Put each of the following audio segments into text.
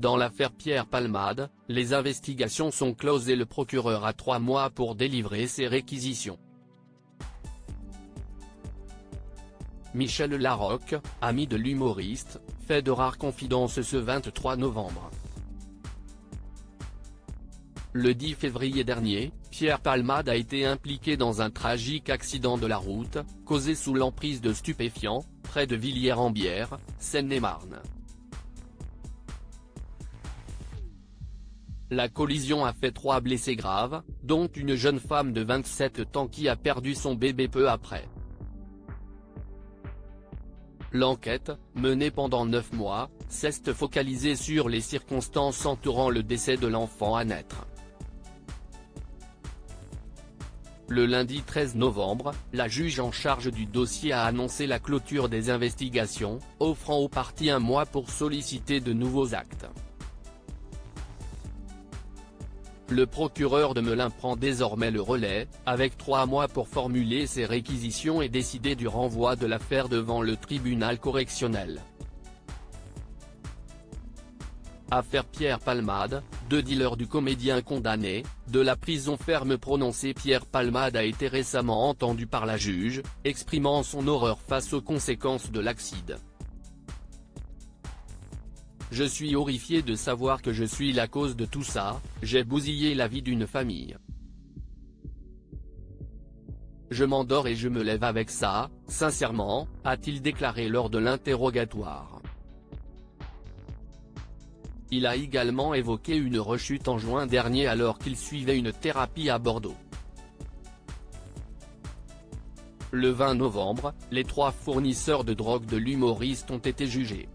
Dans l'affaire Pierre Palmade, les investigations sont closes et le procureur a 3 mois pour délivrer ses réquisitions. Michel Larocque, ami de l'humoriste, fait de rares confidences ce 23 novembre. Le 10 février dernier, Pierre Palmade a été impliqué dans un tragique accident de la route, causé sous l'emprise de stupéfiants, près de Villiers-en-Bière, Seine-et-Marne. La collision a fait 3 blessés graves, dont une jeune femme de 27 ans qui a perdu son bébé peu après. L'enquête, menée pendant 9 mois, s'est focalisée sur les circonstances entourant le décès de l'enfant à naître. Le lundi 13 novembre, la juge en charge du dossier a annoncé la clôture des investigations, offrant aux parties 1 mois pour solliciter de nouveaux actes. Le procureur de Melun prend désormais le relais, avec 3 mois pour formuler ses réquisitions et décider du renvoi de l'affaire devant le tribunal correctionnel. Affaire Pierre Palmade, 2 dealers du comédien condamnés, de la prison ferme prononcée. Pierre Palmade a été récemment entendu par la juge, exprimant son horreur face aux conséquences de l'accident. Je suis horrifié de savoir que je suis la cause de tout ça, j'ai bousillé la vie d'une famille. Je m'endors et je me lève avec ça, sincèrement, a-t-il déclaré lors de l'interrogatoire. Il a également évoqué une rechute en juin dernier alors qu'il suivait une thérapie à Bordeaux. Le 20 novembre, les 3 fournisseurs de drogue de l'humoriste ont été jugés.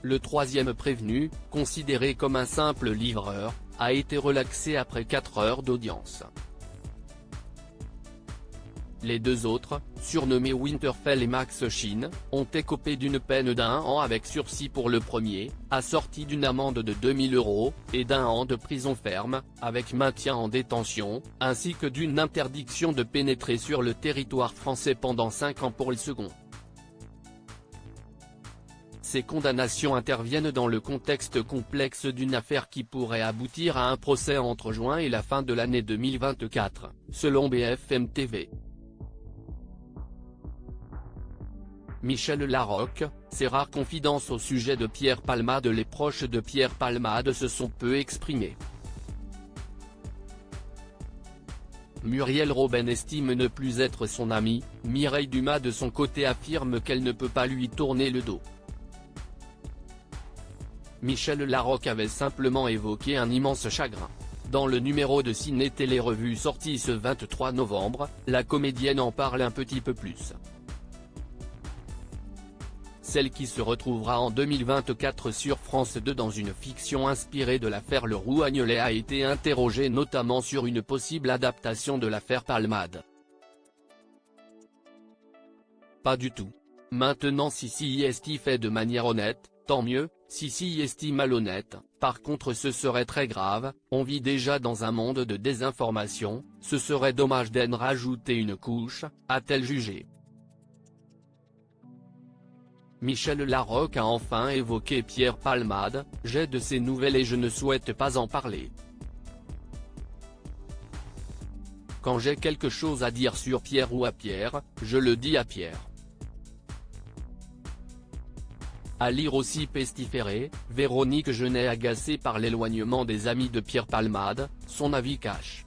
Le 3e prévenu, considéré comme un simple livreur, a été relaxé après 4 heures d'audience. Les 2 autres, surnommés Winterfell et Max Chine, ont écopé d'une peine d'1 an avec sursis pour le premier, assorti d'une amende de 2 000 €, et d'1 an de prison ferme, avec maintien en détention, ainsi que d'une interdiction de pénétrer sur le territoire français pendant 5 ans pour le second. Ces condamnations interviennent dans le contexte complexe d'une affaire qui pourrait aboutir à un procès entre juin et la fin de l'année 2024, selon BFM TV. Michel Larocque, ses rares confidences au sujet de Pierre Palmade. Les proches de Pierre Palmade se sont peu exprimés. Muriel Robin estime ne plus être son amie, Mireille Dumas de son côté affirme qu'elle ne peut pas lui tourner le dos. Michel Larocque avait simplement évoqué un immense chagrin. Dans le numéro de Ciné Télé Revue sorti ce 23 novembre, la comédienne en parle un petit peu plus. Celle qui se retrouvera en 2024 sur France 2 dans une fiction inspirée de l'affaire Le Rougnolet a été interrogée notamment sur une possible adaptation de l'affaire Palmade. Pas du tout. Maintenant si est fait de manière honnête, tant mieux, si est malhonnête, par contre ce serait très grave, on vit déjà dans un monde de désinformation, ce serait dommage d'en rajouter une couche, a-t-elle jugé. Michel Larocque a enfin évoqué Pierre Palmade, j'ai de ces nouvelles et je ne souhaite pas en parler. Quand j'ai quelque chose à dire sur Pierre ou à Pierre, je le dis à Pierre. À lire aussi pestiféré, Véronique Genet agacée par l'éloignement des amis de Pierre Palmade, son avis cash.